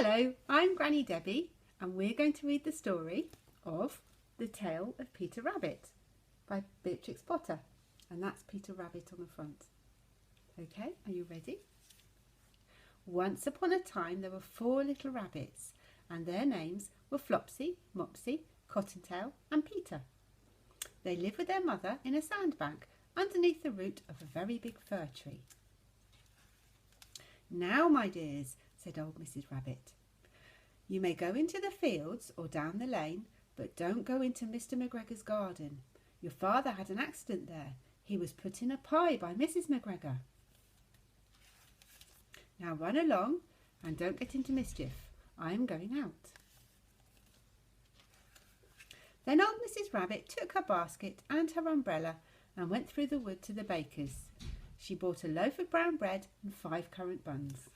Hello, I'm Granny Debbie and we're going to read the story of The Tale of Peter Rabbit by Beatrix Potter, and that's Peter Rabbit on the front. Okay, are you ready? Once upon a time there were 4 little rabbits and their names were Flopsy, Mopsy, Cottontail and Peter. They lived with their mother in a sandbank underneath the root of a very big fir tree. Now, my dears, said old Mrs. Rabbit, you may go into the fields or down the lane, but don't go into Mr. McGregor's garden. Your father had an accident there. He was put in a pie by Mrs. McGregor. Now run along and don't get into mischief. I am going out. Then old Mrs. Rabbit took her basket and her umbrella and went through the wood to the baker's. She bought a loaf of brown bread and 5 currant buns.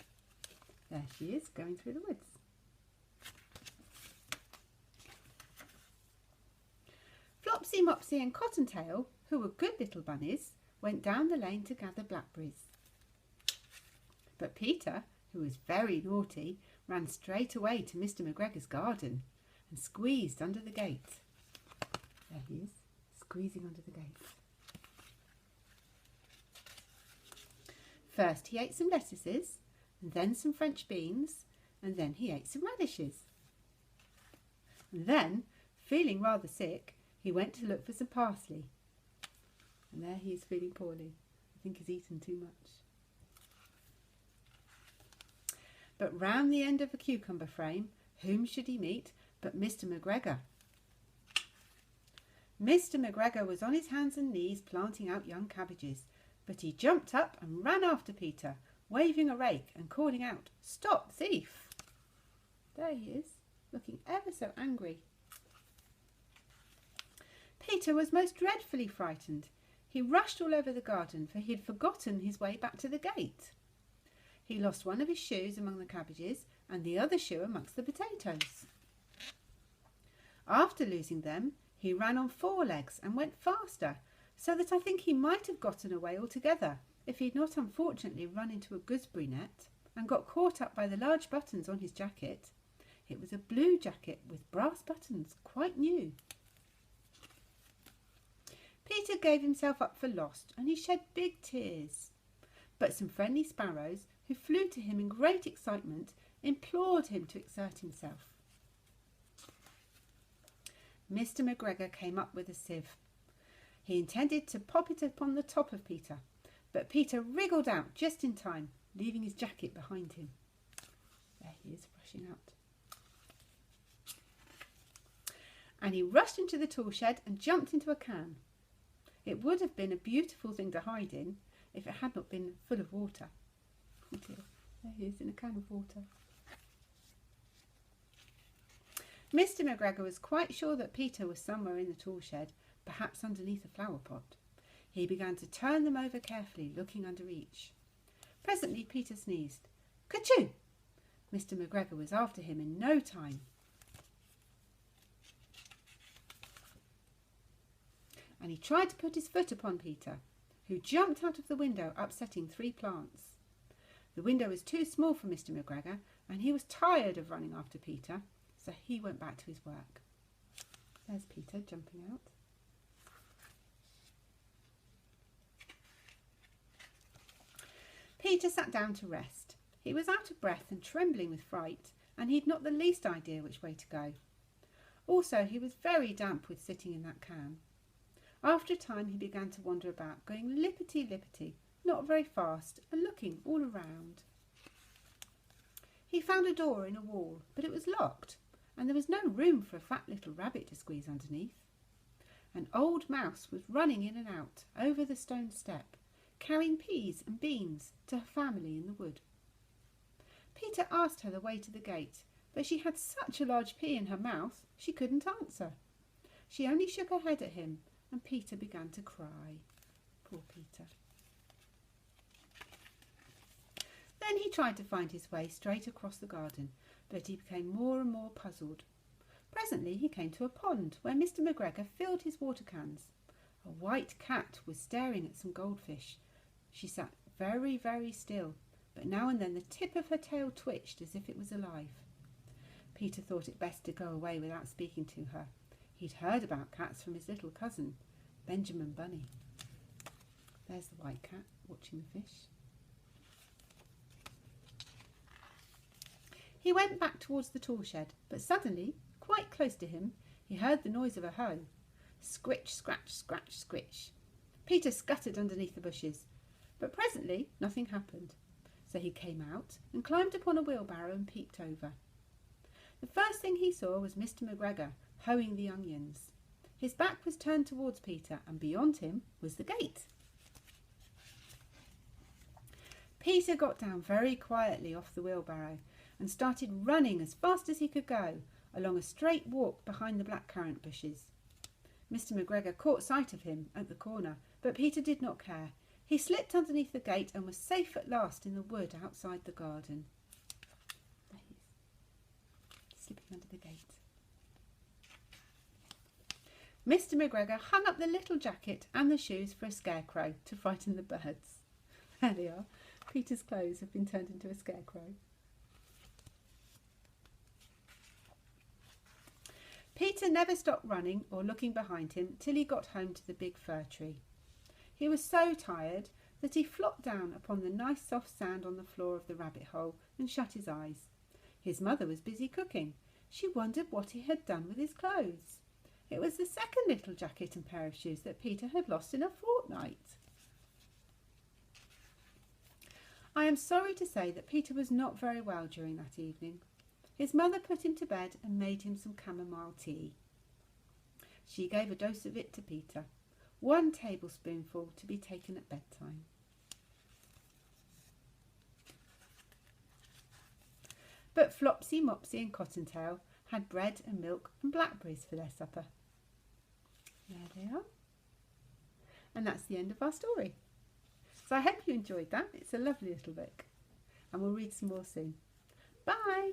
There she is, going through the woods. Flopsy, Mopsy and Cottontail, who were good little bunnies, went down the lane to gather blackberries. But Peter, who was very naughty, ran straight away to Mr. McGregor's garden and squeezed under the gate. There he is, squeezing under the gate. First he ate some lettuces, and then some French beans, and then he ate some radishes. And then, feeling rather sick, he went to look for some parsley. And there he is feeling poorly. I think he's eaten too much. But round the end of a cucumber frame, whom should he meet but Mr. McGregor? Mr. McGregor was on his hands and knees planting out young cabbages, but he jumped up and ran after Peter, waving a rake and calling out, "Stop, thief!" There he is, looking ever so angry. Peter was most dreadfully frightened. He rushed all over the garden, for he had forgotten his way back to the gate. He lost one of his shoes among the cabbages and the other shoe amongst the potatoes. After losing them, he ran on 4 legs and went faster, so that I think he might have gotten away altogether if he had not unfortunately run into a gooseberry net and got caught up by the large buttons on his jacket. It was a blue jacket with brass buttons, quite new. Peter gave himself up for lost and he shed big tears. But some friendly sparrows, who flew to him in great excitement, implored him to exert himself. Mr. McGregor came up with a sieve. He intended to pop it upon the top of Peter, but Peter wriggled out just in time, leaving his jacket behind him. There he is, rushing out. And he rushed into the tool shed and jumped into a can. It would have been a beautiful thing to hide in if it had not been full of water. Oh dear, there he is in a can of water. Mr. McGregor was quite sure that Peter was somewhere in the tool shed, perhaps underneath a flower pot. He began to turn them over carefully, looking under each. Presently Peter sneezed. Ka-choo! Mr. McGregor was after him in no time. And he tried to put his foot upon Peter, who jumped out of the window, upsetting 3 plants. The window was too small for Mr. McGregor, and he was tired of running after Peter, so he went back to his work. There's Peter jumping out. Peter sat down to rest. He was out of breath and trembling with fright, and he'd not the least idea which way to go. Also, he was very damp with sitting in that can. After a time he began to wander about, going lippity-lippity, not very fast, and looking all around. He found a door in a wall, but it was locked, and there was no room for a fat little rabbit to squeeze underneath. An old mouse was running in and out over the stone step, carrying peas and beans to her family in the wood. Peter asked her the way to the gate, but she had such a large pea in her mouth she couldn't answer. She only shook her head at him, and Peter began to cry. Poor Peter. Then he tried to find his way straight across the garden, but he became more and more puzzled. Presently he came to a pond where Mr. McGregor filled his water cans. A white cat was staring at some goldfish. She sat very, very still, but now and then the tip of her tail twitched as if it was alive. Peter thought it best to go away without speaking to her. He'd heard about cats from his little cousin, Benjamin Bunny. There's the white cat watching the fish. He went back towards the tool shed, but suddenly, quite close to him, he heard the noise of a hoe. Squitch, scratch, scratch, squitch. Peter scuttered underneath the bushes, but presently nothing happened. So he came out and climbed upon a wheelbarrow and peeped over. The first thing he saw was Mr. McGregor hoeing the onions. His back was turned towards Peter, and beyond him was the gate. Peter got down very quietly off the wheelbarrow and started running as fast as he could go along a straight walk behind the blackcurrant bushes. Mr. McGregor caught sight of him at the corner, but Peter did not care. He slipped underneath the gate and was safe at last in the wood outside the garden. There he is, slipping under the gate. Mr. McGregor hung up the little jacket and the shoes for a scarecrow to frighten the birds. There they are. Peter's clothes have been turned into a scarecrow. Peter never stopped running or looking behind him till he got home to the big fir tree. He was so tired that he flopped down upon the nice soft sand on the floor of the rabbit hole and shut his eyes. His mother was busy cooking. She wondered what he had done with his clothes. It was the second little jacket and pair of shoes that Peter had lost in a fortnight. I am sorry to say that Peter was not very well during that evening. His mother put him to bed and made him some chamomile tea. She gave a dose of it to Peter, 1 tablespoonful to be taken at bedtime. But Flopsy, Mopsy and Cottontail had bread and milk and blackberries for their supper. There they are. And that's the end of our story. So I hope you enjoyed that. It's a lovely little book. And we'll read some more soon. Bye!